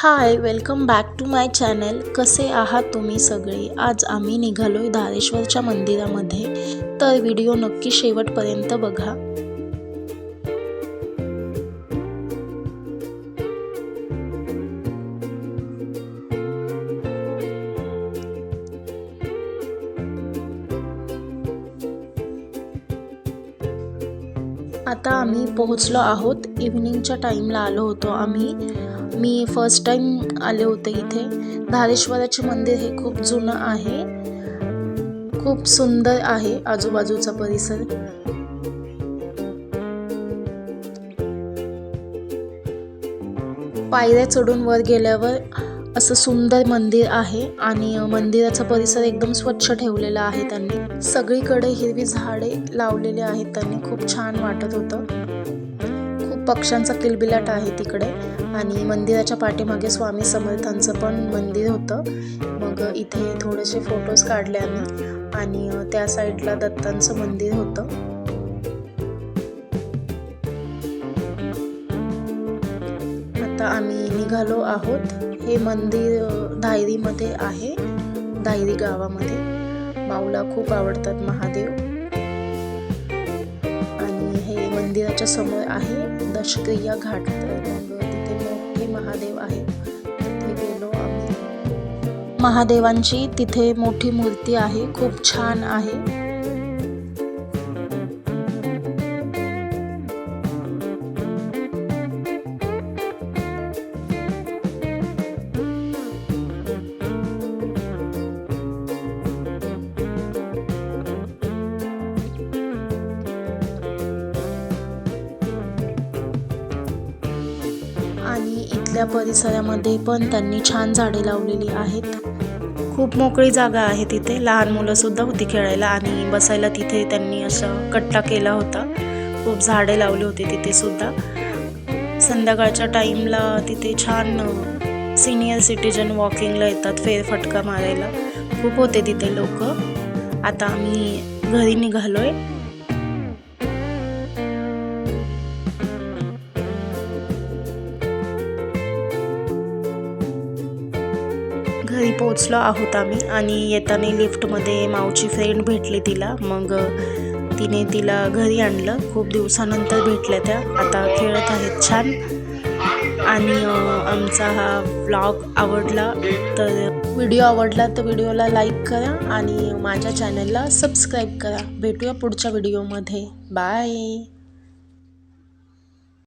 High, welcome back to my channel. कसे आहात तुम्ही सगळे? आज आम्ही निघालोय धारेश्वरच्या मंदिरामध्ये, तर व्हिडिओ नक्की शेवटपर्यंत बघा. आता आम्ही पोहोचलो आहोत. इव्हिनिंगच्या टाईमला आलो होतो आम्ही. मी फर्स्ट टाइम आले होते इथे. धारेश्वराचे मंदिर हे खूप जुनं आहे, खूप सुंदर आहे आजूबाजूचा परिसर. पायऱ्या चढून वर गेल्यावर असं सुंदर मंदिर आहे आणि मंदिराचा परिसर एकदम स्वच्छ ठेवलेला आहे त्यांनी. सगळीकडे हिरवी झाडे लावलेली आहेत त्यांनी. खूप छान वाटत होतं. खूप पक्ष्यांचा किलबिलाट आहे तिकडे आणि मंदिराच्या पाठीमागे स्वामी समर्थांचं पण मंदिर होतं. मग इथे थोडेसे फोटोज काढले आम्ही आणि त्या साईडला दत्तांचं मंदिर होतं. आता आम्ही निघालो आहोत. हे मंदिर धायरीमध्ये आहे, धायरी गावामध्ये. माऊला खूप आवडतात महादेव. आणि हे मंदिराच्या समोर आहे दशक्रिया घाट. मग तिथे मोठे महादेव आहे, तिथे गेलो आम्ही. महादेवांची तिथे मोठी मूर्ती आहे, खूप छान आहे. आणि इथल्या परिसरामध्ये पण त्यांनी छान झाडे लावलेली आहेत. खूप मोकळी जागा आहे तिथे. लहान मुलं सुद्धा होती खेळायला आणि बसायला. तिथे त्यांनी असं कट्टा केला होता. खूप झाडे लावली होती तिथे सुद्धा. संध्याकाळच्या टाईमला तिथे छान सिनियर सिटीजन वॉकिंगला येतात, फेरफटका मारायला. खूप होते तिथे लोक. आता आम्ही घरी निघालोय. घरी पोहोचलो आहोत आम्ही आणि येताना लिफ्टमध्ये माऊची फ्रेंड भेटली तिला. मग तिने तिला घरी आणलं. खूप दिवसानंतर भेटल्या त्या. आता खेळत आहेत छान. आणि आमचा हा व्लॉग आवडला तर व्हिडिओला लाईक करा आणि माझ्या चॅनलला सबस्क्राईब करा. भेटूया पुढच्या व्हिडिओमध्ये. बाय.